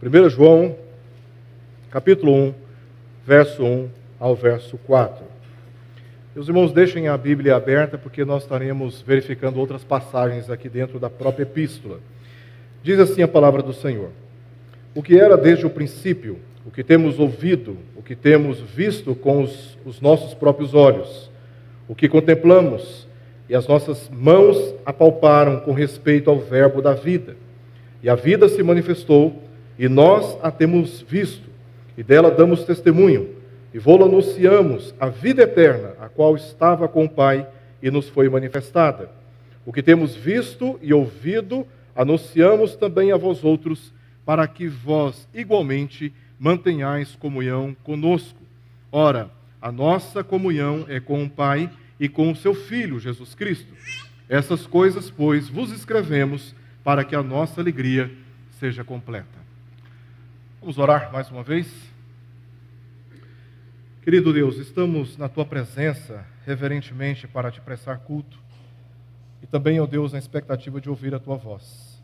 1 João, capítulo 1, verso 1 ao verso 4. Meus irmãos, deixem a Bíblia aberta, porque nós estaremos verificando outras passagens aqui dentro da própria epístola. Diz assim a palavra do Senhor: o que era desde o princípio, o que temos ouvido, o que temos visto com os nossos próprios olhos, o que contemplamos e as nossas mãos apalparam com respeito ao verbo da vida. E a vida se manifestou, e nós a temos visto, e dela damos testemunho, e vô-la anunciamos, a vida eterna, a qual estava com o Pai e nos foi manifestada. O que temos visto e ouvido, anunciamos também a vós outros, para que vós igualmente mantenhais comunhão conosco. Ora, a nossa comunhão é com o Pai e com o seu Filho, Jesus Cristo. Essas coisas, pois, vos escrevemos, para que a nossa alegria seja completa. Vamos orar mais uma vez? Querido Deus, estamos na Tua presença, reverentemente, para Te prestar culto, e também, ó Deus, na expectativa de ouvir a Tua voz.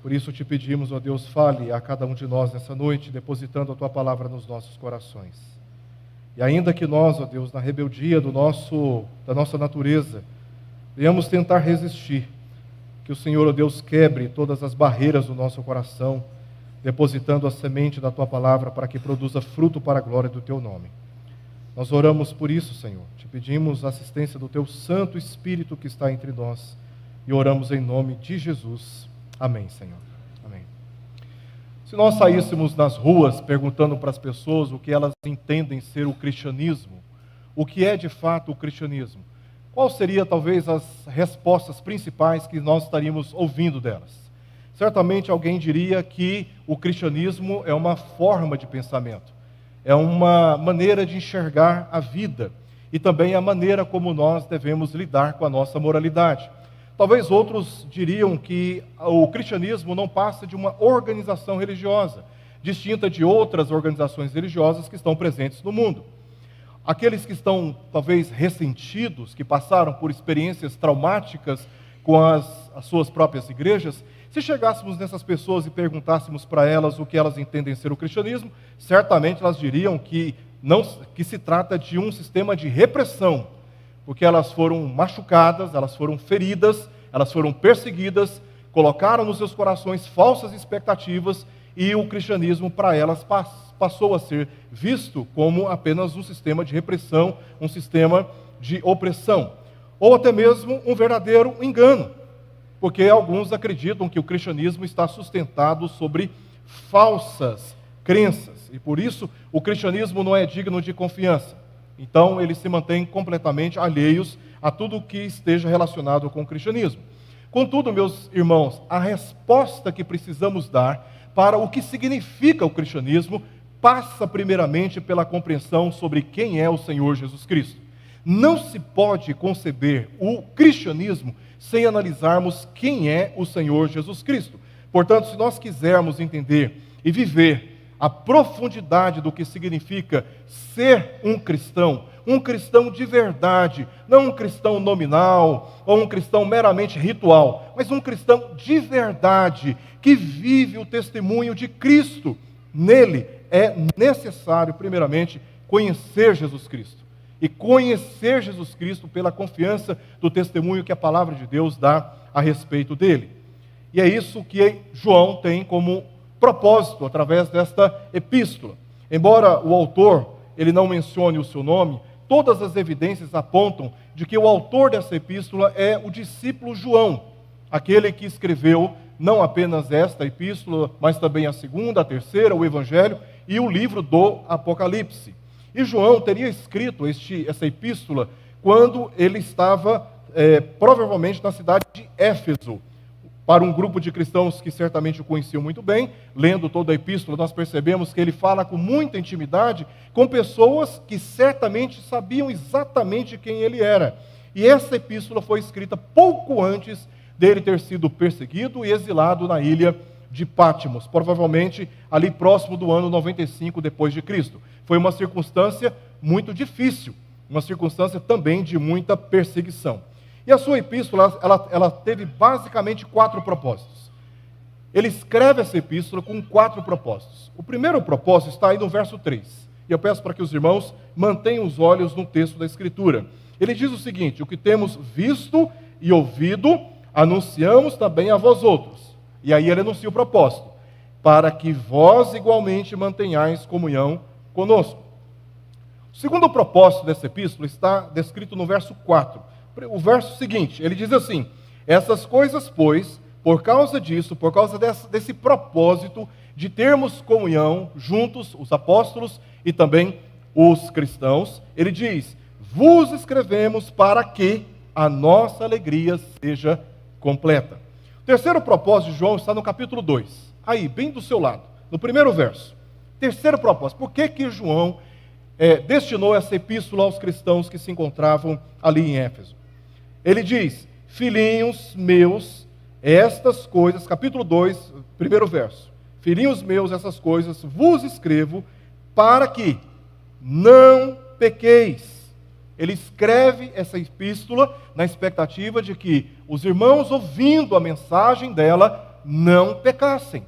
Por isso Te pedimos, ó Deus, fale a cada um de nós nessa noite, depositando a Tua palavra nos nossos corações. E ainda que nós, ó Deus, na rebeldia da nossa natureza, venhamos tentar resistir, que o Senhor, ó Deus, quebre todas as barreiras do nosso coração, depositando a semente da Tua palavra para que produza fruto para a glória do Teu nome. Nós oramos por isso, Senhor. Te pedimos a assistência do Teu Santo Espírito que está entre nós e oramos em nome de Jesus. Amém, Senhor. Amém. Se nós saíssemos nas ruas perguntando para as pessoas o que elas entendem ser o cristianismo, o que é de fato o cristianismo, qual seria talvez as respostas principais que nós estaríamos ouvindo delas? Certamente alguém diria que o cristianismo é uma forma de pensamento, é uma maneira de enxergar a vida e também a maneira como nós devemos lidar com a nossa moralidade. Talvez outros diriam que o cristianismo não passa de uma organização religiosa, distinta de outras organizações religiosas que estão presentes no mundo. Aqueles que estão, talvez, ressentidos, que passaram por experiências traumáticas com as suas próprias igrejas, se chegássemos nessas pessoas e perguntássemos para elas o que elas entendem ser o cristianismo, certamente elas diriam que se trata de um sistema de repressão, porque elas foram machucadas, elas foram feridas, elas foram perseguidas, colocaram nos seus corações falsas expectativas e o cristianismo para elas passou a ser visto como apenas um sistema de repressão, um sistema de opressão, ou até mesmo um verdadeiro engano, porque alguns acreditam que o cristianismo está sustentado sobre falsas crenças e por isso o cristianismo não é digno de confiança. Então, eles se mantêm completamente alheios a tudo que esteja relacionado com o cristianismo. Contudo, meus irmãos, a resposta que precisamos dar para o que significa o cristianismo passa primeiramente pela compreensão sobre quem é o Senhor Jesus Cristo. Não se pode conceber o cristianismo sem analisarmos quem é o Senhor Jesus Cristo. Portanto, se nós quisermos entender e viver a profundidade do que significa ser um cristão de verdade, não um cristão nominal, ou um cristão meramente ritual, mas um cristão de verdade, que vive o testemunho de Cristo. Nele é necessário, primeiramente, conhecer Jesus Cristo. E conhecer Jesus Cristo pela confiança do testemunho que a palavra de Deus dá a respeito dele. E é isso que João tem como propósito através desta epístola. Embora o autor ele não mencione o seu nome, todas as evidências apontam de que o autor dessa epístola é o discípulo João, aquele que escreveu não apenas esta epístola, mas também a segunda, a terceira, o Evangelho e o livro do Apocalipse. E João teria escrito essa epístola quando ele estava provavelmente na cidade de Éfeso, para um grupo de cristãos que certamente o conheciam muito bem. Lendo toda a epístola, nós percebemos que ele fala com muita intimidade com pessoas que certamente sabiam exatamente quem ele era. E essa epístola foi escrita pouco antes dele ter sido perseguido e exilado na ilha de Pátimos, provavelmente ali próximo do ano 95 depois de Cristo. Foi uma circunstância muito difícil, uma circunstância também de muita perseguição. E a sua epístola, ela teve basicamente 4 propósitos. ele escreve essa epístola com 4 propósitos. O primeiro propósito está aí no verso 3. E eu peço para que os irmãos mantenham os olhos no texto da Escritura. Ele diz o seguinte: o que temos visto e ouvido, anunciamos também a vós outros. E aí ele anuncia o propósito: para que vós igualmente mantenhais comunhão conosco. O segundo propósito dessa epístola está descrito no verso 4. O verso seguinte, ele diz assim: essas coisas, pois, por causa disso, por causa desse propósito de termos comunhão juntos, os apóstolos e também os cristãos, ele diz: vos escrevemos para que a nossa alegria seja completa. O terceiro propósito de João está no capítulo 2, aí, bem do seu lado, no primeiro verso. Terceiro propósito: por que João destinou essa epístola aos cristãos que se encontravam ali em Éfeso? Ele diz: filhinhos meus, estas coisas, capítulo 2, primeiro verso: filhinhos meus, essas coisas vos escrevo para que não pequeis. Ele escreve essa epístola na expectativa de que os irmãos, ouvindo a mensagem dela, não pecassem,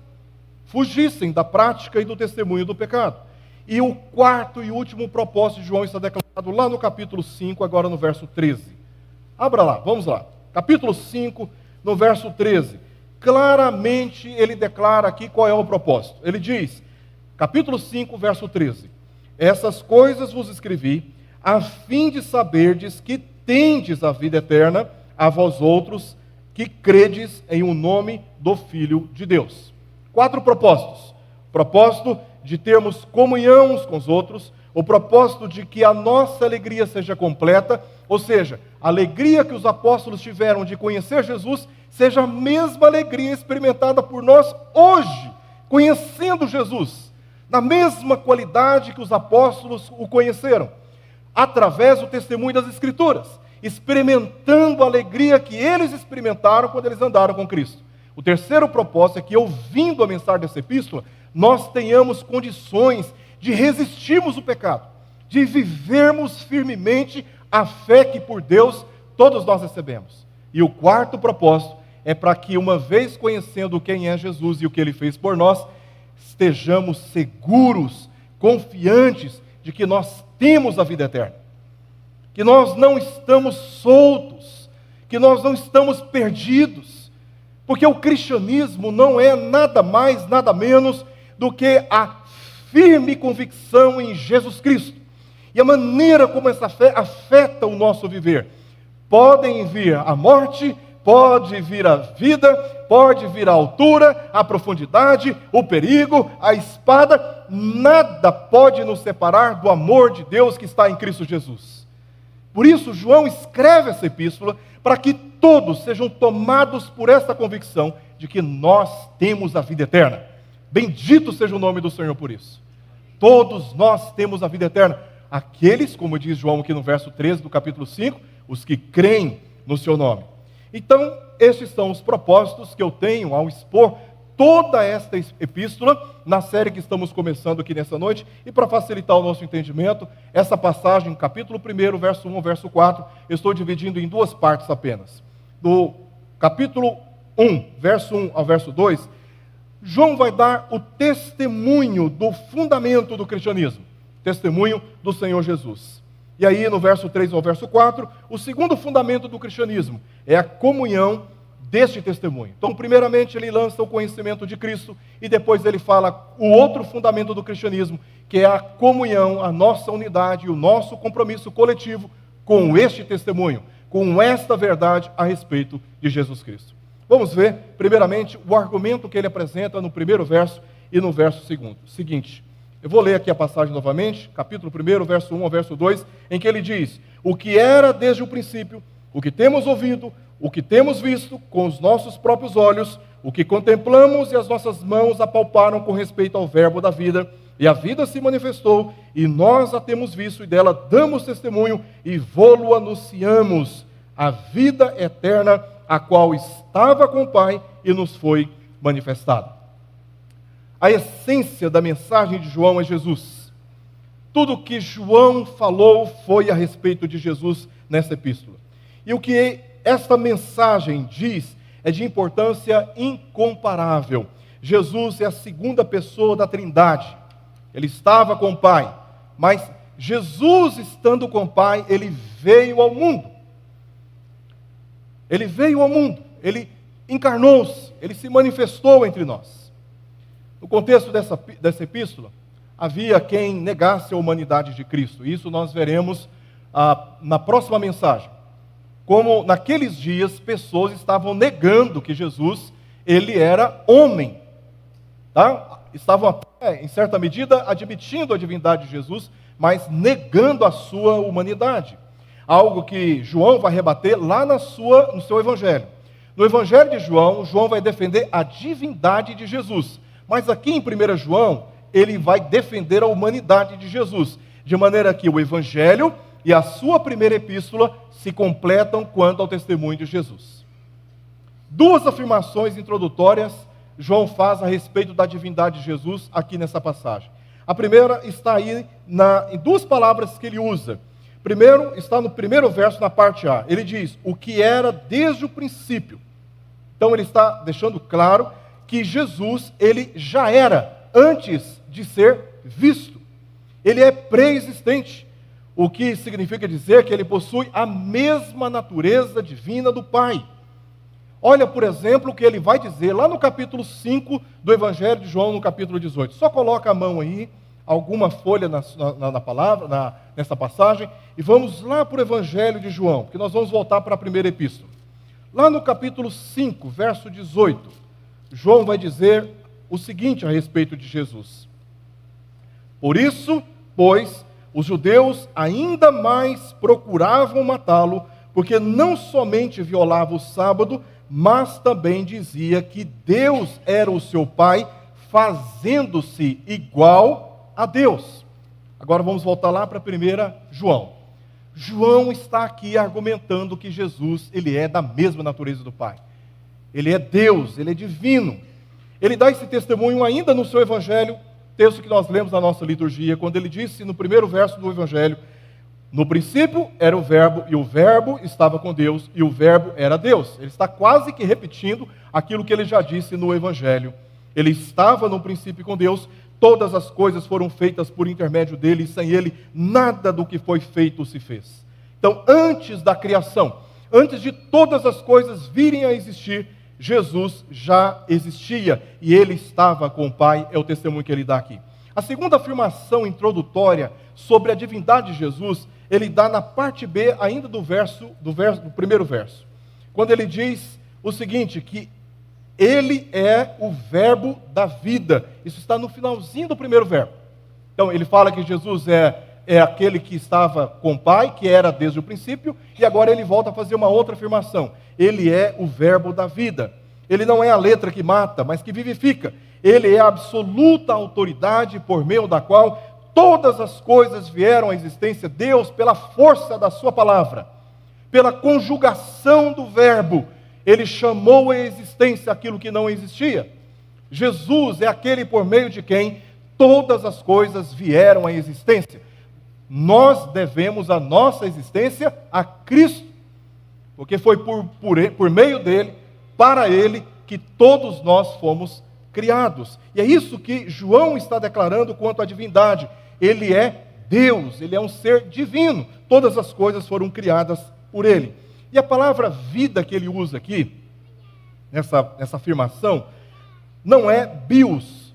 fugissem da prática e do testemunho do pecado. E o quarto e último propósito de João está declarado lá no capítulo 5, agora no verso 13. Abra lá, vamos lá. Capítulo 5, no verso 13. Claramente ele declara aqui qual é o propósito. Ele diz, capítulo 5, verso 13: essas coisas vos escrevi, a fim de saberdes que tendes a vida eterna, a vós outros que credes em o nome do Filho de Deus. 4 propósitos. Propósito de termos comunhão uns com os outros, o propósito de que a nossa alegria seja completa, ou seja, a alegria que os apóstolos tiveram de conhecer Jesus, seja a mesma alegria experimentada por nós hoje, conhecendo Jesus, na mesma qualidade que os apóstolos o conheceram, através do testemunho das Escrituras, experimentando a alegria que eles experimentaram quando eles andaram com Cristo. O terceiro propósito é que, ouvindo a mensagem dessa epístola, nós tenhamos condições de resistirmos o pecado, de vivermos firmemente a fé que por Deus todos nós recebemos. E o quarto propósito é para que, uma vez conhecendo quem é Jesus e o que Ele fez por nós, estejamos seguros, confiantes de que nós temos a vida eterna, que nós não estamos soltos, que nós não estamos perdidos, porque o cristianismo não é nada mais, nada menos do que a firme convicção em Jesus Cristo. E a maneira como essa fé afeta o nosso viver. Podem vir a morte, pode vir a vida, pode vir a altura, a profundidade, o perigo, a espada, nada pode nos separar do amor de Deus que está em Cristo Jesus. Por isso, João escreve essa epístola para que todos sejam tomados por essa convicção de que nós temos a vida eterna. Bendito seja o nome do Senhor por isso. Todos nós temos a vida eterna. Aqueles, como diz João aqui no verso 13 do capítulo 5, os que creem no seu nome. Então, estes são os propósitos que eu tenho ao expor toda esta epístola na série que estamos começando aqui nessa noite. E para facilitar o nosso entendimento, essa passagem, capítulo 1, verso 1 ao verso 4, eu estou dividindo em 2 partes apenas. Do capítulo 1, verso 1 ao verso 2, João vai dar o testemunho do fundamento do cristianismo, testemunho do Senhor Jesus. E aí, no verso 3 ao verso 4, o segundo fundamento do cristianismo é a comunhão deste testemunho. Então, primeiramente, ele lança o conhecimento de Cristo e depois ele fala o outro fundamento do cristianismo, que é a comunhão, a nossa unidade e o nosso compromisso coletivo com este testemunho, com esta verdade a respeito de Jesus Cristo. Vamos ver, primeiramente, o argumento que ele apresenta no primeiro verso e no verso seguinte. Eu vou ler aqui a passagem novamente, capítulo 1, verso 1 ao verso 2, em que ele diz: o que era desde o princípio, o que temos ouvido, o que temos visto com os nossos próprios olhos, o que contemplamos e as nossas mãos apalparam com respeito ao verbo da vida, e a vida se manifestou, e nós a temos visto, e dela damos testemunho, e vô-lo anunciamos, a vida eterna, a qual estava com o Pai e nos foi manifestada. A essência da mensagem de João é Jesus. Tudo o que João falou foi a respeito de Jesus nessa epístola. E o que esta mensagem diz é de importância incomparável. Jesus é a segunda pessoa da Trindade. Ele estava com o Pai, mas Jesus, estando com o Pai, ele veio ao mundo. Ele veio ao mundo, ele encarnou-se, ele se manifestou entre nós. No contexto dessa epístola, havia quem negasse a humanidade de Cristo. Isso nós veremos na próxima mensagem. Como naqueles dias, pessoas estavam negando que Jesus, ele era homem. Tá? Estavam até, em certa medida, admitindo a divindade de Jesus, mas negando a sua humanidade. Algo que João vai rebater lá no seu evangelho. No evangelho de João, João vai defender a divindade de Jesus. Mas aqui em 1 João, ele vai defender a humanidade de Jesus. De maneira que o evangelho e a sua primeira epístola se completam quanto ao testemunho de Jesus. Duas afirmações introdutórias João faz a respeito da divindade de Jesus aqui nessa passagem. A primeira está aí em duas palavras que ele usa. Primeiro, está no primeiro verso, na parte A. Ele diz, o que era desde o princípio. Então ele está deixando claro que Jesus, ele já era antes de ser visto. Ele é pré-existente, o que significa dizer que ele possui a mesma natureza divina do Pai. Olha, por exemplo, o que ele vai dizer lá no capítulo 5 do Evangelho de João, no capítulo 18. Só coloca a mão aí, alguma folha na palavra, nessa passagem, e vamos lá para o Evangelho de João, porque nós vamos voltar para a primeira epístola. Lá no capítulo 5, verso 18, João vai dizer o seguinte a respeito de Jesus. Por isso, pois, os judeus ainda mais procuravam matá-lo, porque não somente violava o sábado, mas também dizia que Deus era o seu Pai, fazendo-se igual a Deus. Agora vamos voltar lá para 1 João. João está aqui argumentando que Jesus, ele é da mesma natureza do Pai. Ele é Deus, ele é divino. Ele dá esse testemunho ainda no seu Evangelho, texto que nós lemos na nossa liturgia, quando ele disse no primeiro verso do Evangelho, no princípio era o Verbo, e o Verbo estava com Deus, e o Verbo era Deus. Ele está quase que repetindo aquilo que ele já disse no Evangelho. Ele estava no princípio com Deus, todas as coisas foram feitas por intermédio dele, e sem ele nada do que foi feito se fez. Então, antes da criação, antes de todas as coisas virem a existir, Jesus já existia, e ele estava com o Pai, é o testemunho que ele dá aqui. A segunda afirmação introdutória sobre a divindade de Jesus, ele dá na parte B ainda do primeiro verso. Quando ele diz o seguinte, que ele é o verbo da vida. Isso está no finalzinho do primeiro verbo. Então ele fala que Jesus é aquele que estava com o Pai, que era desde o princípio, e agora ele volta a fazer uma outra afirmação. Ele é o verbo da vida. Ele não é a letra que mata, mas que vivifica. Ele é a absoluta autoridade por meio da qual todas as coisas vieram à existência. Deus, pela força da sua palavra, pela conjugação do verbo, ele chamou à existência aquilo que não existia. Jesus é aquele por meio de quem todas as coisas vieram à existência. Nós devemos a nossa existência a Cristo, porque foi por meio dele, para ele, que todos nós fomos criados. E é isso que João está declarando quanto à divindade. Ele é Deus, ele é um ser divino. Todas as coisas foram criadas por ele. E a palavra vida que ele usa aqui, nessa afirmação, não é bios,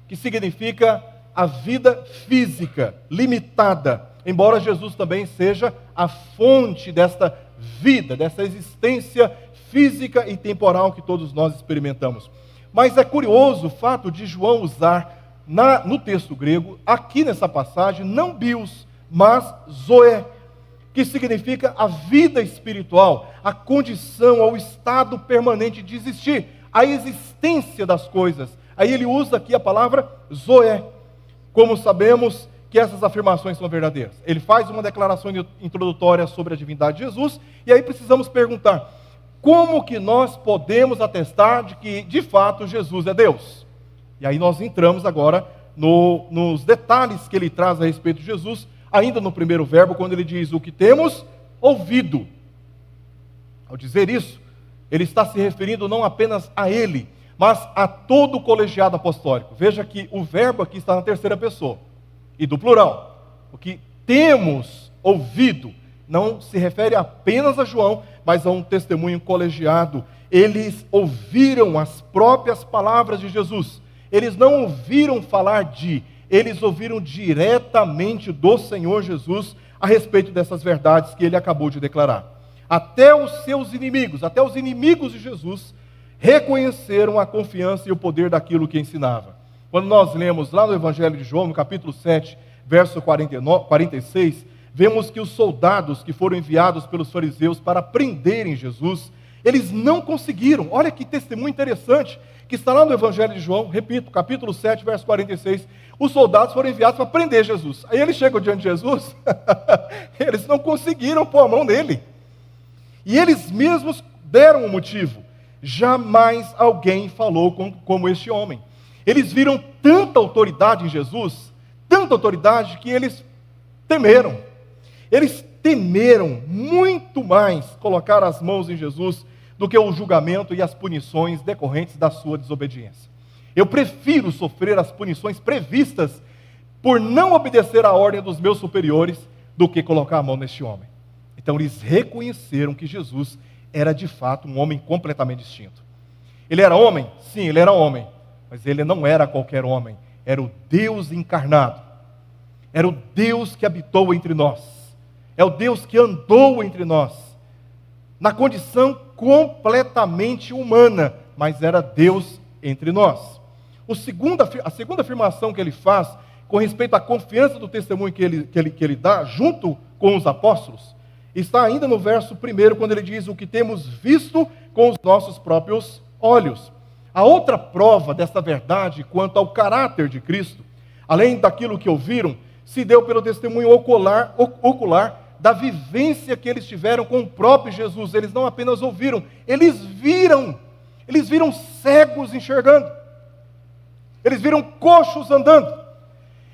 que significa a vida física, limitada. Embora Jesus também seja a fonte desta vida, dessa existência física e temporal que todos nós experimentamos. Mas é curioso o fato de João usar no texto grego, aqui nessa passagem, não bios, mas zoé, que significa a vida espiritual, a condição, o estado permanente de existir, a existência das coisas. Aí ele usa aqui a palavra zoé. Como sabemos que essas afirmações são verdadeiras? Ele faz uma declaração introdutória sobre a divindade de Jesus, e aí precisamos perguntar, como que nós podemos atestar de que, de fato, Jesus é Deus? E aí nós entramos agora nos detalhes que ele traz a respeito de Jesus, ainda no primeiro verbo, quando ele diz o que temos ouvido. Ao dizer isso, ele está se referindo não apenas a ele, mas a todo o colegiado apostólico. Veja que o verbo aqui está na terceira pessoa, e do plural. O que temos ouvido não se refere apenas a João, mas a um testemunho colegiado. Eles ouviram as próprias palavras de Jesus. Eles não ouviram falar eles ouviram diretamente do Senhor Jesus a respeito dessas verdades que ele acabou de declarar. Até os seus inimigos, até os inimigos de Jesus, reconheceram a confiança e o poder daquilo que ensinava. Quando nós lemos lá no Evangelho de João, no capítulo 7, verso 46, vemos que os soldados que foram enviados pelos fariseus para prenderem Jesus, eles não conseguiram. Olha que testemunho interessante, que está lá no Evangelho de João, repito, capítulo 7, verso 46, os soldados foram enviados para prender Jesus. Aí eles chegam diante de Jesus, eles não conseguiram pôr a mão nele. E eles mesmos deram o motivo. Jamais alguém falou como este homem. Eles viram tanta autoridade em Jesus, tanta autoridade, que eles temeram. Eles temeram muito mais colocar as mãos em Jesus do que o julgamento e as punições decorrentes da sua desobediência. Eu prefiro sofrer as punições previstas por não obedecer à ordem dos meus superiores do que colocar a mão neste homem. Então eles reconheceram que Jesus era de fato um homem completamente distinto. Ele era homem? Sim, ele era homem. Mas ele não era qualquer homem. Era o Deus encarnado. Era o Deus que habitou entre nós. É o Deus que andou entre nós. Na condição completamente humana. Mas era Deus entre nós. A segunda afirmação que ele faz com respeito à confiança do testemunho que ele dá junto com os apóstolos, está ainda no verso 1, quando ele diz: o que temos visto com os nossos próprios olhos. A outra prova dessa verdade quanto ao caráter de Cristo, além daquilo que ouviram, se deu pelo testemunho ocular da vivência que eles tiveram com o próprio Jesus. Eles não apenas ouviram, eles viram cegos enxergando, eles viram coxos andando,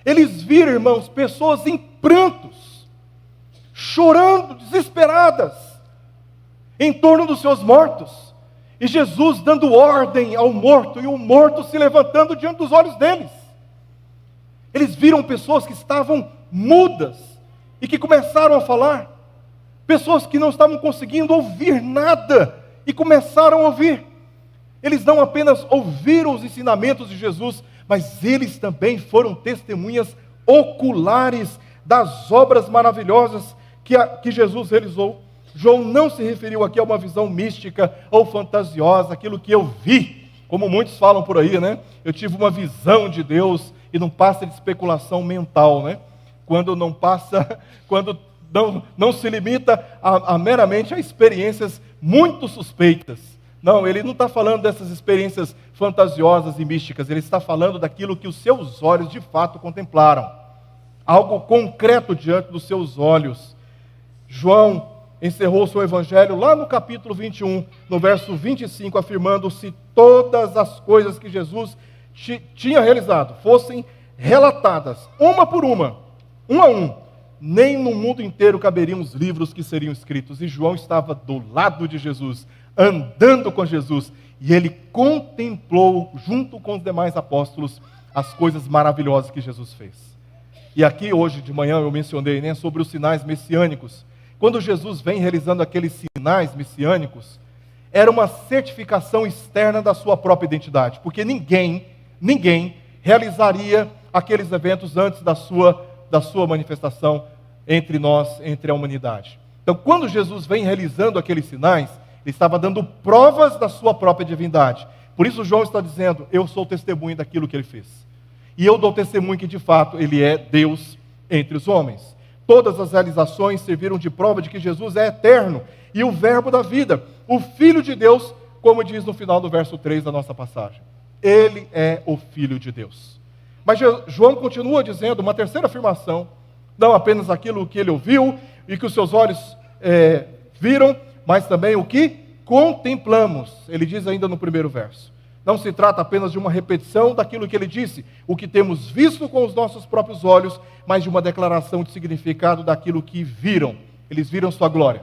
eles viram, irmãos, pessoas em prantos, chorando, desesperadas, em torno dos seus mortos, e Jesus dando ordem ao morto, e o morto se levantando diante dos olhos deles. Eles viram pessoas que estavam mudas, e que começaram a falar, pessoas que não estavam conseguindo ouvir nada, e começaram a ouvir. Eles não apenas ouviram os ensinamentos de Jesus, mas eles também foram testemunhas oculares das obras maravilhosas que Jesus realizou. João não se referiu aqui a uma visão mística ou fantasiosa, aquilo que eu vi, como muitos falam por aí, né? Eu tive uma visão de Deus, e não passa de especulação mental, né? Quando não se limita meramente a experiências muito suspeitas. Não, ele não está falando dessas experiências fantasiosas e místicas, ele está falando daquilo que os seus olhos de fato contemplaram. Algo concreto diante dos seus olhos. João encerrou seu evangelho lá no capítulo 21, no verso 25, afirmando: se todas as coisas que Jesus tinha realizado fossem relatadas, uma por uma, um a um, nem no mundo inteiro caberiam os livros que seriam escritos. E João estava do lado de Jesus, andando com Jesus, e ele contemplou, junto com os demais apóstolos, as coisas maravilhosas que Jesus fez. E aqui hoje de manhã eu mencionei, né, sobre os sinais messiânicos. Quando Jesus vem realizando aqueles sinais messiânicos, era uma certificação externa da sua própria identidade, porque ninguém realizaria aqueles eventos antes da sua manifestação entre nós, entre a humanidade. Então, quando Jesus vem realizando aqueles sinais, ele estava dando provas da sua própria divindade. Por isso João está dizendo: eu sou testemunho daquilo que ele fez. E eu dou testemunho que de fato ele é Deus entre os homens. Todas as realizações serviram de prova de que Jesus é eterno e o verbo da vida, o Filho de Deus, como diz no final do verso 3 da nossa passagem. Ele é o Filho de Deus. Mas João continua dizendo uma terceira afirmação, não apenas aquilo que ele ouviu e que os seus olhos viram, mas também o que contemplamos. Ele diz ainda no primeiro verso. Não se trata apenas de uma repetição daquilo que ele disse, o que temos visto com os nossos próprios olhos, mas de uma declaração de significado daquilo que viram. Eles viram sua glória.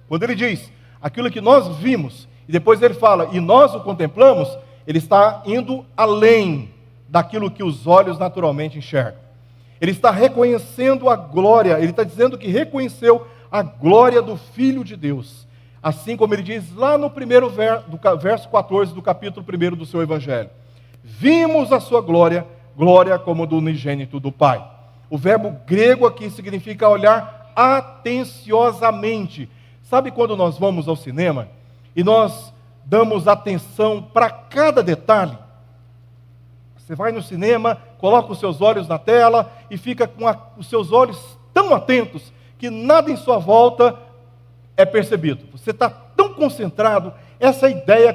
Quando ele diz, aquilo que nós vimos E depois ele fala, e nós o contemplamos, ele está indo além daquilo que os olhos naturalmente enxergam. Ele está reconhecendo a glória, ele está dizendo que reconheceu a glória do Filho de Deus. Assim como ele diz lá no primeiro verso 14 do capítulo 1 do seu Evangelho. Vimos a sua glória, glória como do unigênito do Pai. O verbo grego aqui significa olhar atenciosamente. Sabe quando nós vamos ao cinema e nós damos atenção para cada detalhe? Você vai no cinema, coloca os seus olhos na tela e fica com os seus olhos tão atentos que nada em sua volta é percebido. Você está tão concentrado, essa ideia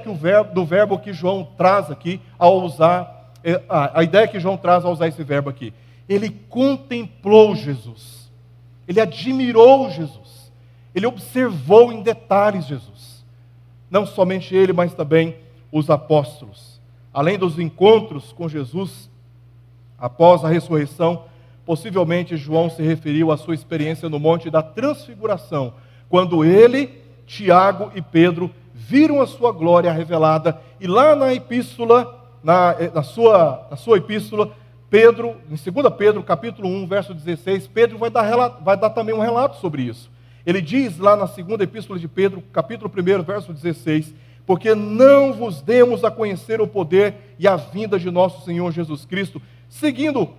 do verbo que João traz aqui ao usar, a ideia que João traz ao usar esse verbo aqui. Ele contemplou Jesus, ele admirou Jesus, ele observou em detalhes Jesus. Não somente ele, mas também os apóstolos. Além dos encontros com Jesus após a ressurreição, possivelmente João se referiu à sua experiência no Monte da Transfiguração, quando ele, Tiago e Pedro viram a sua glória revelada, e lá na epístola, na sua epístola, Pedro, em 2 Pedro, capítulo 1, verso 16, Pedro vai dar também um relato sobre isso. Ele diz lá na segunda epístola de Pedro, capítulo 1, verso 16, porque não vos demos a conhecer o poder e a vinda de nosso Senhor Jesus Cristo, seguindo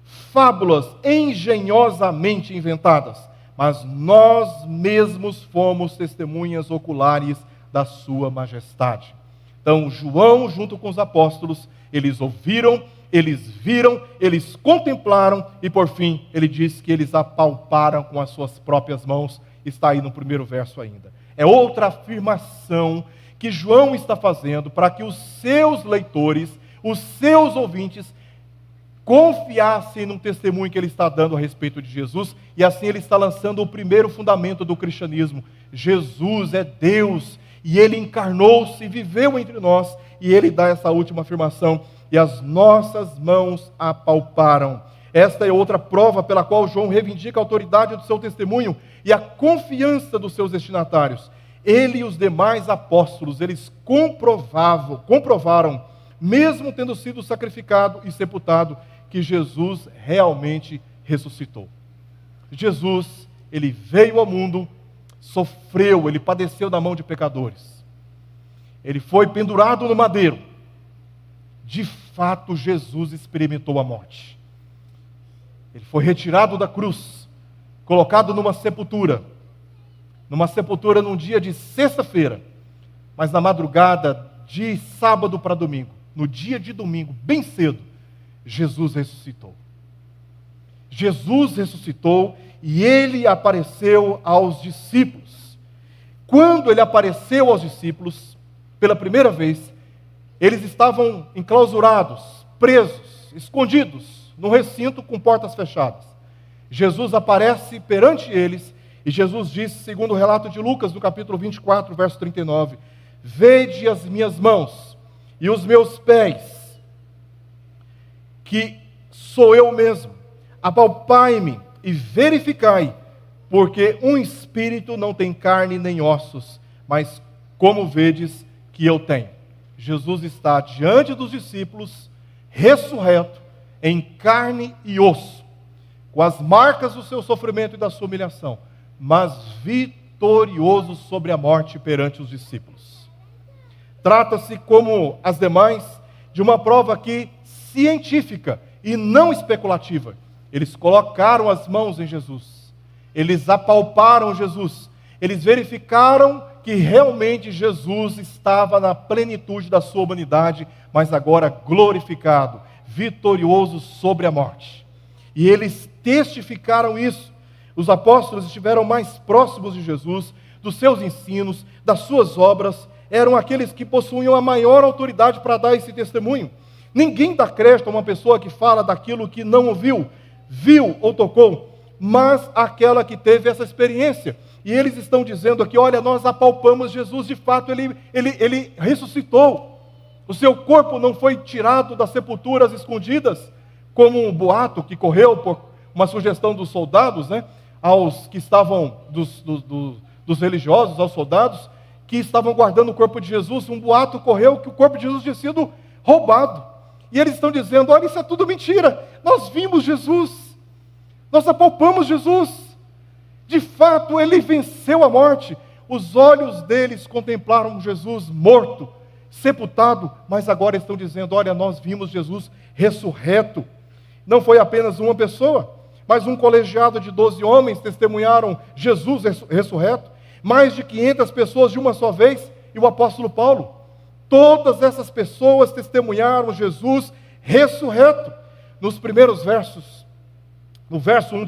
fábulas engenhosamente inventadas, mas nós mesmos fomos testemunhas oculares da sua majestade. Então, João, junto com os apóstolos, eles ouviram, eles viram, eles contemplaram, e por fim, ele diz que eles apalparam com as suas próprias mãos. Está aí no primeiro verso ainda. É outra afirmação que João está fazendo para que os seus leitores, os seus ouvintes, confiassem no testemunho que ele está dando a respeito de Jesus, e assim ele está lançando o primeiro fundamento do cristianismo. Jesus é Deus, e ele encarnou-se, viveu entre nós, e ele dá essa última afirmação, e as nossas mãos apalparam. Esta é outra prova pela qual João reivindica a autoridade do seu testemunho e a confiança dos seus destinatários. Ele e os demais apóstolos, eles comprovaram, mesmo tendo sido sacrificado e sepultado, que Jesus realmente ressuscitou. Jesus, ele veio ao mundo, sofreu, ele padeceu da mão de pecadores. Ele foi pendurado no madeiro. De fato, Jesus experimentou a morte. Ele foi retirado da cruz, colocado numa sepultura num dia de sexta-feira, mas na madrugada de sábado para domingo, no dia de domingo, bem cedo, Jesus ressuscitou. Jesus ressuscitou e ele apareceu aos discípulos. Quando ele apareceu aos discípulos, pela primeira vez, eles estavam enclausurados, presos, escondidos, num recinto com portas fechadas. Jesus aparece perante eles e Jesus disse, segundo o relato de Lucas, no capítulo 24, verso 39, vede as minhas mãos e os meus pés, que sou eu mesmo, apalpai-me e verificai, porque um espírito não tem carne nem ossos, mas como vedes que eu tenho. Jesus está diante dos discípulos, ressurreto, em carne e osso, com as marcas do seu sofrimento e da sua humilhação, mas vitorioso sobre a morte perante os discípulos. Trata-se, como as demais, de uma prova aqui científica e não especulativa. Eles colocaram as mãos em Jesus, eles apalparam Jesus, eles verificaram que realmente Jesus estava na plenitude da sua humanidade, mas agora glorificado, vitorioso sobre a morte. E eles testificaram isso. Os apóstolos estiveram mais próximos de Jesus, dos seus ensinos, das suas obras, eram aqueles que possuíam a maior autoridade para dar esse testemunho. Ninguém dá crédito a uma pessoa que fala daquilo que não ouviu, viu ou tocou, mas aquela que teve essa experiência. E eles estão dizendo aqui, olha, nós apalpamos Jesus, de fato, ele ressuscitou. O seu corpo não foi tirado das sepulturas escondidas, como um boato que correu por uma sugestão dos soldados, aos que estavam, dos religiosos, aos soldados, que estavam guardando o corpo de Jesus, um boato correu que o corpo de Jesus tinha sido roubado. E eles estão dizendo: olha, isso é tudo mentira. Nós vimos Jesus, nós apalpamos Jesus. De fato, ele venceu a morte. Os olhos deles contemplaram Jesus morto, sepultado, mas agora estão dizendo: olha, nós vimos Jesus ressurreto. Não foi apenas uma pessoa, mas um colegiado de 12 homens testemunharam Jesus ressurreto. Mais de 500 pessoas de uma só vez, e o apóstolo Paulo. Todas essas pessoas testemunharam Jesus ressurreto. Nos primeiros versos, no verso 1,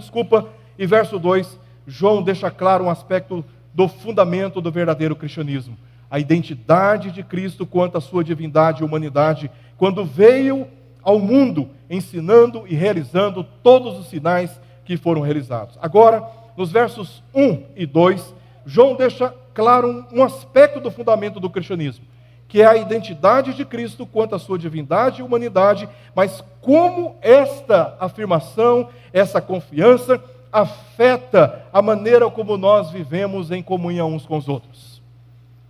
e verso 2, João deixa claro um aspecto do fundamento do verdadeiro cristianismo. A identidade de Cristo quanto à sua divindade e humanidade, quando veio ao mundo ensinando e realizando todos os sinais que foram realizados. Agora, nos versos 1 e 2, João deixa claro um aspecto do fundamento do cristianismo, que é a identidade de Cristo quanto à sua divindade e humanidade, mas como esta afirmação, essa confiança, afeta a maneira como nós vivemos em comunhão uns com os outros.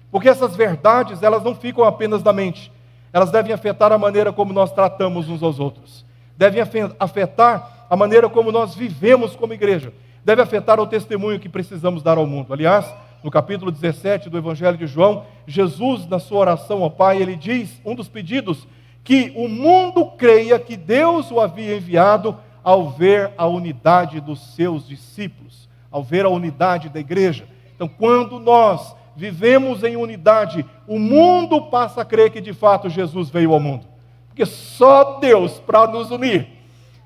Porque essas verdades, elas não ficam apenas na mente, elas devem afetar a maneira como nós tratamos uns aos outros, devem afetar a maneira como nós vivemos como igreja, deve afetar o testemunho que precisamos dar ao mundo. Aliás, no capítulo 17 do Evangelho de João, Jesus, na sua oração ao Pai, ele diz, um dos pedidos, que o mundo creia que Deus o havia enviado ao ver a unidade dos seus discípulos, ao ver a unidade da igreja. Então, quando nós vivemos em unidade, o mundo passa a crer que de fato Jesus veio ao mundo. Porque só Deus para nos unir,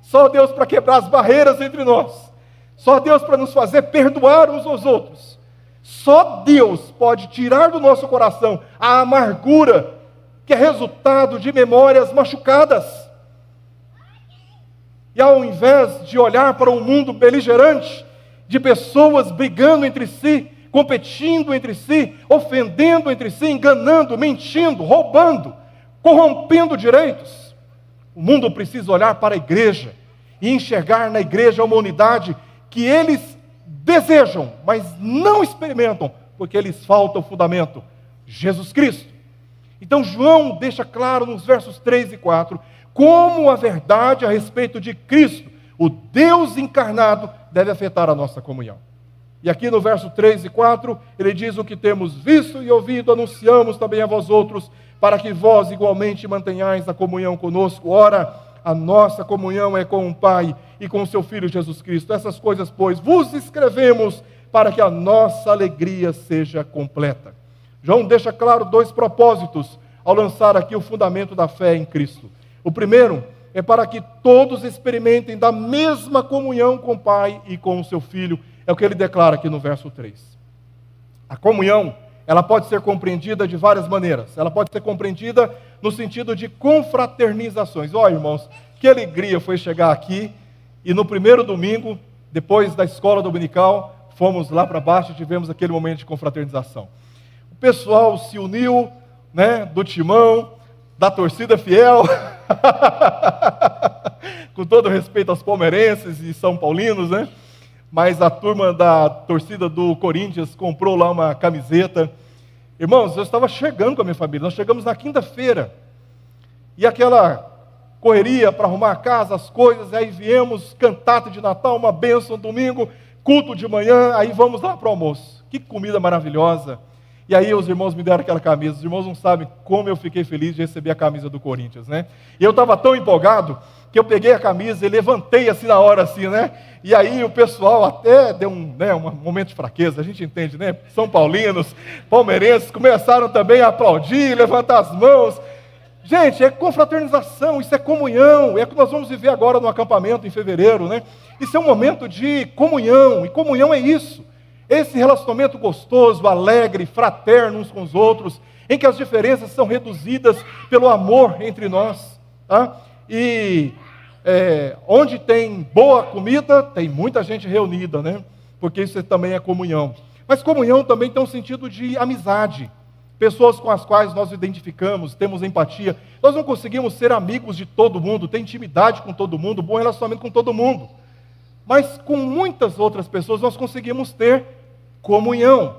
só Deus para quebrar as barreiras entre nós, só Deus para nos fazer perdoar uns aos outros, só Deus pode tirar do nosso coração a amargura que é resultado de memórias machucadas. E ao invés de olhar para um mundo beligerante, de pessoas brigando entre si, competindo entre si, ofendendo entre si, enganando, mentindo, roubando, corrompendo direitos, o mundo precisa olhar para a igreja e enxergar na igreja uma unidade que eles desejam, mas não experimentam, porque lhes falta o fundamento, Jesus Cristo. Então João deixa claro nos versos 3 e 4, como a verdade a respeito de Cristo, o Deus encarnado, deve afetar a nossa comunhão. E aqui no verso 3 e 4, ele diz: o que temos visto e ouvido, anunciamos também a vós outros, para que vós igualmente mantenhais a comunhão conosco. Ora, a nossa comunhão é com o Pai e com o seu Filho Jesus Cristo. Essas coisas, pois, vos escrevemos para que a nossa alegria seja completa. João deixa claro dois propósitos ao lançar aqui o fundamento da fé em Cristo. O primeiro é para que todos experimentem da mesma comunhão com o Pai e com o seu Filho. É o que ele declara aqui no verso 3. A comunhão, ela pode ser compreendida de várias maneiras. Ela pode ser compreendida no sentido de confraternizações. Ó, irmãos, que alegria foi chegar aqui e no primeiro domingo, depois da escola dominical, fomos lá para baixo e tivemos aquele momento de confraternização. O pessoal se uniu, né, do timão, da torcida fiel, com todo respeito aos palmeirenses e são paulinos, né? Mas a turma da torcida do Corinthians comprou lá uma camiseta. Irmãos, eu estava chegando com a minha família, nós chegamos na quinta-feira, e aquela correria para arrumar a casa, as coisas, aí viemos, cantata de Natal, uma bênção, domingo, culto de manhã, aí vamos lá para o almoço. Que comida maravilhosa. E aí os irmãos me deram aquela camisa. Os irmãos não sabem como eu fiquei feliz de receber a camisa do Corinthians, né? E eu estava tão empolgado que eu peguei a camisa e levantei assim na hora, assim, né? E aí o pessoal até deu um momento de fraqueza, a gente entende, né? São paulinos, palmeirenses, começaram também a aplaudir, levantar as mãos. Gente, é confraternização, isso é comunhão, é o que nós vamos viver agora no acampamento em fevereiro, né? Isso é um momento de comunhão, e comunhão é isso. Esse relacionamento gostoso, alegre, fraterno uns com os outros, em que as diferenças são reduzidas pelo amor entre nós, tá? E onde tem boa comida, tem muita gente reunida, né? Porque isso também é comunhão. Mas comunhão também tem um sentido de amizade. Pessoas com as quais nós identificamos, temos empatia. Nós não conseguimos ser amigos de todo mundo, ter intimidade com todo mundo, bom relacionamento com todo mundo. Mas com muitas outras pessoas nós conseguimos ter comunhão.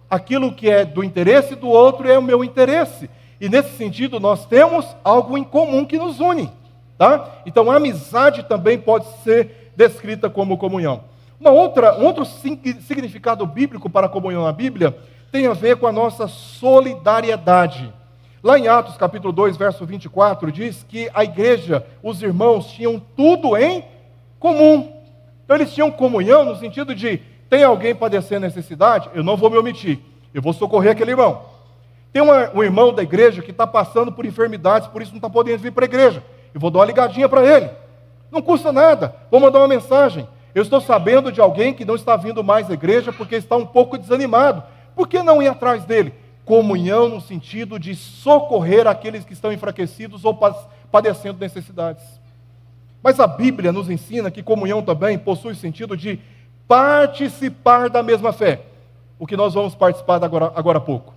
aquilo que é do interesse do outro é o meu interesse. E nesse sentido nós temos algo em comum que nos une, tá? Então a amizade também pode ser descrita como comunhão. Um outro significado bíblico para a comunhão na Bíblia tem a ver com a nossa solidariedade. Lá em Atos capítulo 2, verso 24, diz que a igreja, os irmãos, tinham tudo em comum. Então eles tinham comunhão no sentido de, tem alguém padecendo necessidade? Eu não vou me omitir, eu vou socorrer aquele irmão. Tem um irmão da igreja que está passando por enfermidades, por isso não está podendo vir para a igreja. Eu vou dar uma ligadinha para ele. Não custa nada, vou mandar uma mensagem. Eu estou sabendo de alguém que não está vindo mais à igreja porque está um pouco desanimado. Por que não ir atrás dele? Comunhão no sentido de socorrer aqueles que estão enfraquecidos ou padecendo necessidades. Mas a Bíblia nos ensina que comunhão também possui o sentido de participar da mesma fé. O que nós vamos participar agora há pouco.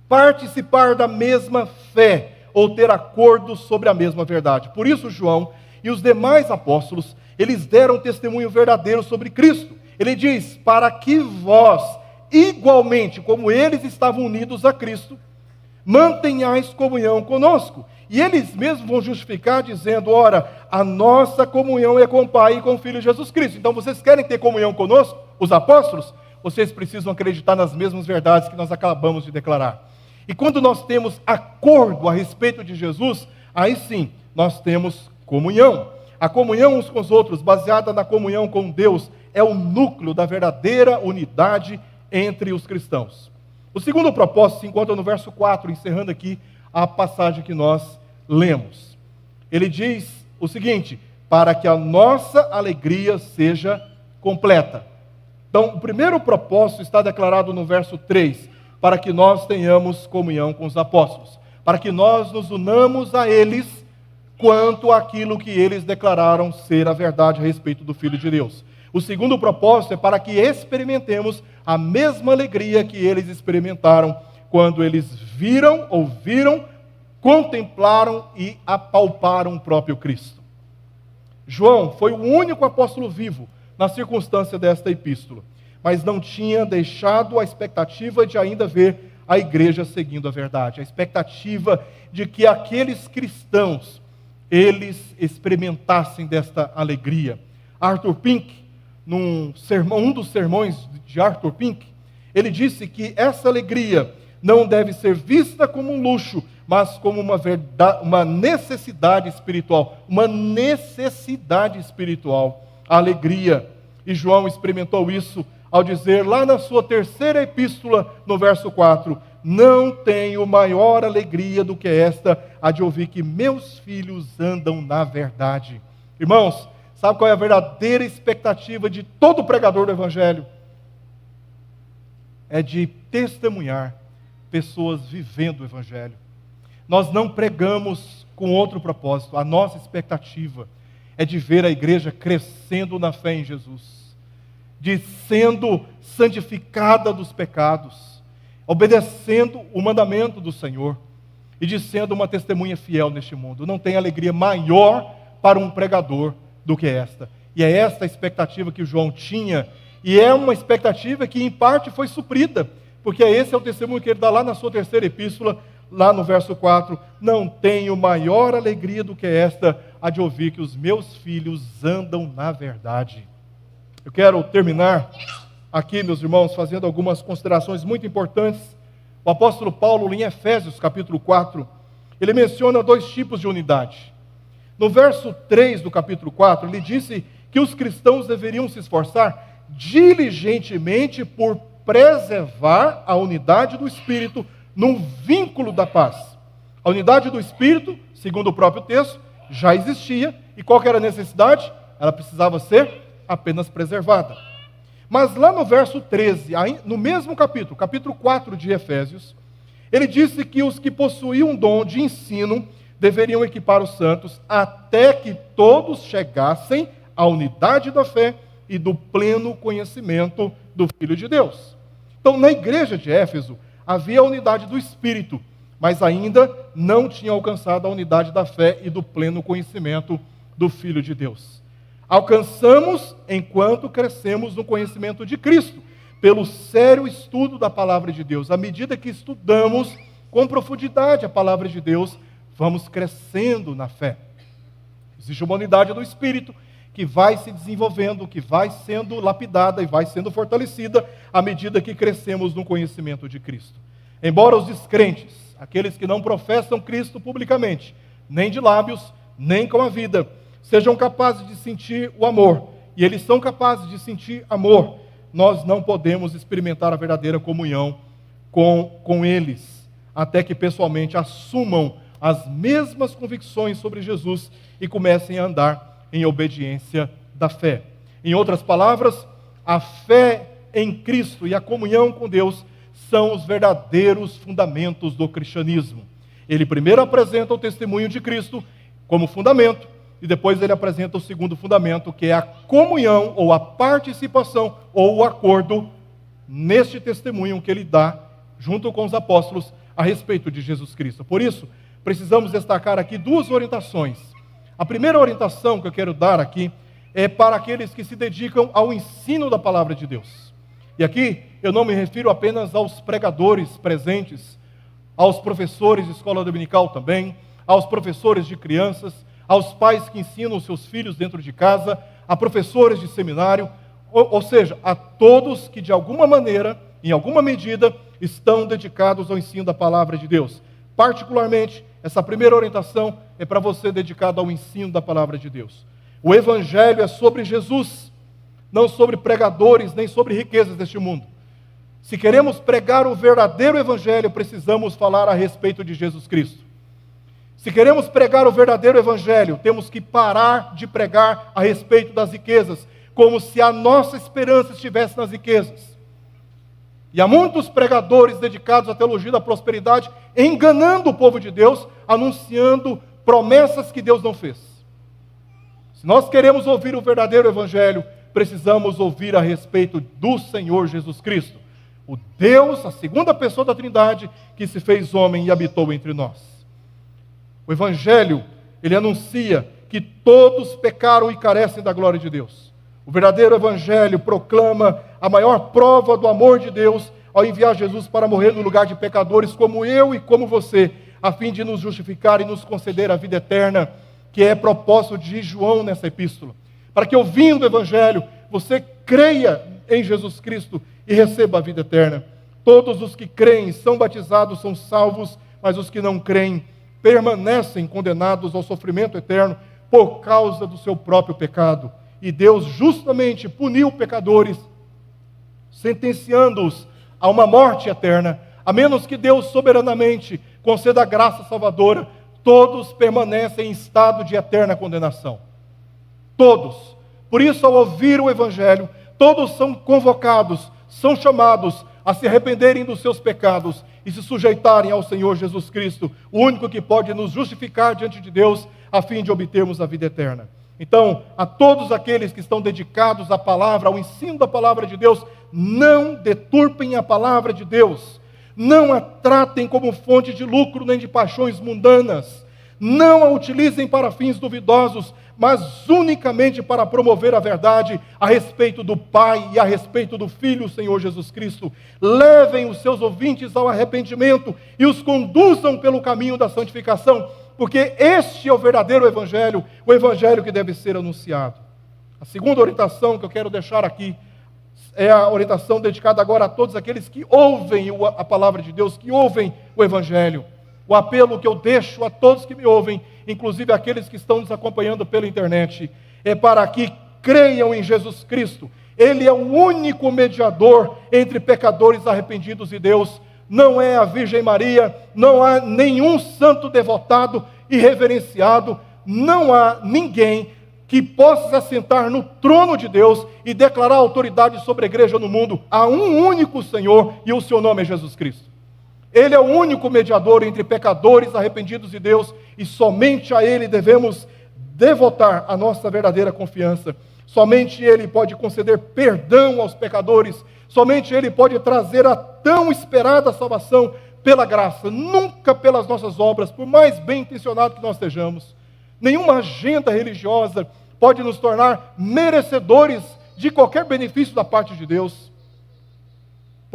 Participar da mesma fé, ou ter acordo sobre a mesma verdade. Por isso João e os demais apóstolos, eles deram testemunho verdadeiro sobre Cristo. Ele diz, para que vós, igualmente como eles estavam unidos a Cristo, mantenhais comunhão conosco. E eles mesmos vão justificar dizendo, ora, a nossa comunhão é com o Pai e com o Filho Jesus Cristo. Então vocês querem ter comunhão conosco, os apóstolos? Vocês precisam acreditar nas mesmas verdades que nós acabamos de declarar. E quando nós temos acordo a respeito de Jesus, aí sim, nós temos comunhão. A comunhão uns com os outros, baseada na comunhão com Deus, é o núcleo da verdadeira unidade entre os cristãos. O segundo propósito se encontra no verso 4, encerrando aqui a passagem que nós lemos. Ele diz o seguinte, para que a nossa alegria seja completa. Então, o primeiro propósito está declarado no verso 3, para que nós tenhamos comunhão com os apóstolos, para que nós nos unamos a eles quanto àquilo que eles declararam ser a verdade a respeito do Filho de Deus. O segundo propósito é para que experimentemos a mesma alegria que eles experimentaram quando eles viram, ouviram, contemplaram e apalparam o próprio Cristo. João foi o único apóstolo vivo na circunstância desta epístola, mas não tinha deixado a expectativa de ainda ver a igreja seguindo a verdade, a expectativa de que aqueles cristãos, eles experimentassem desta alegria. Arthur Pink, um dos sermões de Arthur Pink, ele disse que essa alegria não deve ser vista como um luxo, mas como uma necessidade espiritual, a alegria. E João experimentou isso ao dizer lá na sua terceira epístola, no verso 4, não tenho maior alegria do que esta, a de ouvir que meus filhos andam na verdade. Irmãos, sabe qual é a verdadeira expectativa de todo pregador do Evangelho? É de testemunhar pessoas vivendo o Evangelho. Nós não pregamos com outro propósito, a nossa expectativa é de ver a igreja crescendo na fé em Jesus, de sendo santificada dos pecados, obedecendo o mandamento do Senhor e de sendo uma testemunha fiel neste mundo. Não tem alegria maior para um pregador do que esta. E é esta a expectativa que João tinha, e é uma expectativa que em parte foi suprida, porque esse é o testemunho que ele dá lá na sua terceira epístola, lá no verso 4, não tenho maior alegria do que esta, a de ouvir que os meus filhos andam na verdade. Eu quero terminar aqui, meus irmãos, fazendo algumas considerações muito importantes. O apóstolo Paulo, em Efésios, capítulo 4, ele menciona dois tipos de unidade. No verso 3 do capítulo 4, ele disse que os cristãos deveriam se esforçar diligentemente por preservar a unidade do Espírito num vínculo da paz. A unidade do Espírito, segundo o próprio texto, já existia, e qual que era a necessidade? Ela precisava ser apenas preservada. Mas lá no verso 13, no mesmo capítulo 4 de Efésios, ele disse que os que possuíam um dom de ensino deveriam equipar os santos até que todos chegassem à unidade da fé e do pleno conhecimento do Filho de Deus. Então, na igreja de Éfeso, havia a unidade do Espírito, mas ainda não tinha alcançado a unidade da fé e do pleno conhecimento do Filho de Deus. Alcançamos enquanto crescemos no conhecimento de Cristo, pelo sério estudo da palavra de Deus. À medida que estudamos com profundidade a palavra de Deus, vamos crescendo na fé. Existe uma unidade do Espírito que vai se desenvolvendo, que vai sendo lapidada e vai sendo fortalecida à medida que crescemos no conhecimento de Cristo. Embora os descrentes, aqueles que não professam Cristo publicamente, nem de lábios, nem com a vida, sejam capazes de sentir o amor, e eles são capazes de sentir amor, nós não podemos experimentar a verdadeira comunhão com eles, até que pessoalmente assumam as mesmas convicções sobre Jesus e comecem a andar em obediência da fé. Em outras palavras, a fé em Cristo e a comunhão com Deus são os verdadeiros fundamentos do cristianismo. Ele primeiro apresenta o testemunho de Cristo como fundamento, e depois ele apresenta o segundo fundamento, que é a comunhão, ou a participação, ou o acordo neste testemunho que ele dá, junto com os apóstolos, a respeito de Jesus Cristo. Por isso, precisamos destacar aqui duas orientações. A primeira orientação que eu quero dar aqui é para aqueles que se dedicam ao ensino da palavra de Deus. E aqui eu não me refiro apenas aos pregadores presentes, aos professores de escola dominical também, aos professores de crianças, aos pais que ensinam os seus filhos dentro de casa, a professores de seminário, ou seja, a todos que de alguma maneira, em alguma medida, estão dedicados ao ensino da palavra de Deus. Particularmente, essa primeira orientação é para você dedicado ao ensino da palavra de Deus. O Evangelho é sobre Jesus, não sobre pregadores, nem sobre riquezas deste mundo. Se queremos pregar o verdadeiro Evangelho, precisamos falar a respeito de Jesus Cristo. Se queremos pregar o verdadeiro Evangelho, temos que parar de pregar a respeito das riquezas, como se a nossa esperança estivesse nas riquezas. E há muitos pregadores dedicados à teologia da prosperidade, enganando o povo de Deus, anunciando promessas que Deus não fez. Se nós queremos ouvir o verdadeiro Evangelho, precisamos ouvir a respeito do Senhor Jesus Cristo, o Deus, a segunda pessoa da Trindade, que se fez homem e habitou entre nós. O Evangelho, ele anuncia que todos pecaram e carecem da glória de Deus. O verdadeiro Evangelho proclama a maior prova do amor de Deus ao enviar Jesus para morrer no lugar de pecadores como eu e como você, a fim de nos justificar e nos conceder a vida eterna, que é propósito de João nessa epístola. Para que, ouvindo o Evangelho, você creia em Jesus Cristo e receba a vida eterna. Todos os que creem são batizados, são salvos, mas os que não creem permanecem condenados ao sofrimento eterno por causa do seu próprio pecado. E Deus justamente puniu pecadores, sentenciando-os a uma morte eterna. A menos que Deus soberanamente conceda a graça salvadora, todos permanecem em estado de eterna condenação. Todos. Por isso, ao ouvir o Evangelho, todos são convocados, são chamados a se arrependerem dos seus pecados e se sujeitarem ao Senhor Jesus Cristo, o único que pode nos justificar diante de Deus, a fim de obtermos a vida eterna. Então, a todos aqueles que estão dedicados à palavra, ao ensino da palavra de Deus, não deturpem a palavra de Deus, não a tratem como fonte de lucro nem de paixões mundanas, não a utilizem para fins duvidosos, mas unicamente para promover a verdade a respeito do Pai e a respeito do Filho, o Senhor Jesus Cristo. Levem os seus ouvintes ao arrependimento e os conduzam pelo caminho da santificação, porque este é o verdadeiro Evangelho, o Evangelho que deve ser anunciado. A segunda orientação que eu quero deixar aqui é a orientação dedicada agora a todos aqueles que ouvem a palavra de Deus, que ouvem o Evangelho. O apelo que eu deixo a todos que me ouvem, inclusive aqueles que estão nos acompanhando pela internet, é para que creiam em Jesus Cristo. Ele é o único mediador entre pecadores arrependidos e Deus. Não é a Virgem Maria, não há nenhum santo devotado e reverenciado, não há ninguém que possa se assentar no trono de Deus e declarar autoridade sobre a igreja no mundo. Há um único Senhor e o seu nome é Jesus Cristo. Ele é o único mediador entre pecadores arrependidos de Deus e somente a Ele devemos devotar a nossa verdadeira confiança. Somente Ele pode conceder perdão aos pecadores, somente Ele pode trazer a tão esperada salvação pela graça, nunca pelas nossas obras, por mais bem intencionado que nós sejamos. Nenhuma agenda religiosa pode nos tornar merecedores de qualquer benefício da parte de Deus.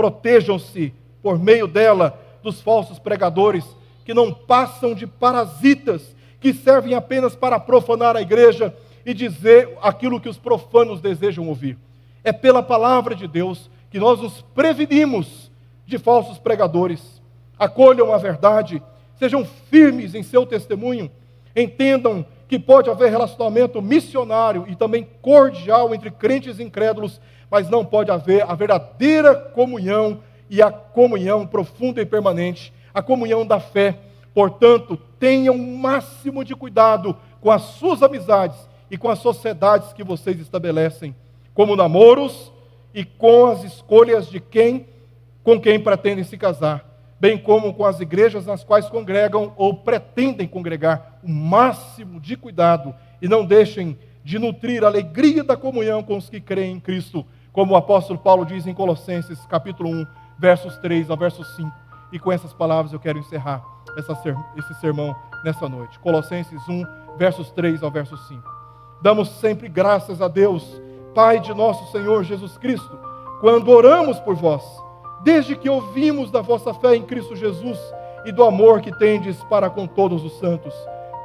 Protejam-se, por meio dela, dos falsos pregadores, que não passam de parasitas, que servem apenas para profanar a igreja e dizer aquilo que os profanos desejam ouvir. É pela palavra de Deus que nós nos prevenimos de falsos pregadores. Acolham a verdade, sejam firmes em seu testemunho, entendam que pode haver relacionamento missionário e também cordial entre crentes e incrédulos, mas não pode haver a verdadeira comunhão e a comunhão profunda e permanente, a comunhão da fé. Portanto, tenham o máximo de cuidado com as suas amizades e com as sociedades que vocês estabelecem, como namoros e com as escolhas de com quem pretendem se casar, bem como com as igrejas nas quais congregam ou pretendem congregar. O máximo de cuidado, e não deixem de nutrir a alegria da comunhão com os que creem em Cristo, como o apóstolo Paulo diz em Colossenses capítulo 1, versos 3 ao verso 5. E com essas palavras eu quero encerrar esse sermão nessa noite. Colossenses 1, versos 3 ao verso 5. Damos sempre graças a Deus, Pai de nosso Senhor Jesus Cristo, quando oramos por vós, desde que ouvimos da vossa fé em Cristo Jesus e do amor que tendes para com todos os santos,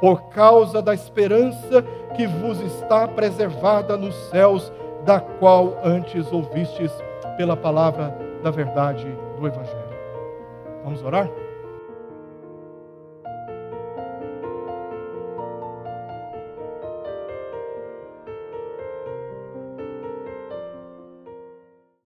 por causa da esperança que vos está preservada nos céus, da qual antes ouvistes pela palavra da verdade do Evangelho. Vamos orar?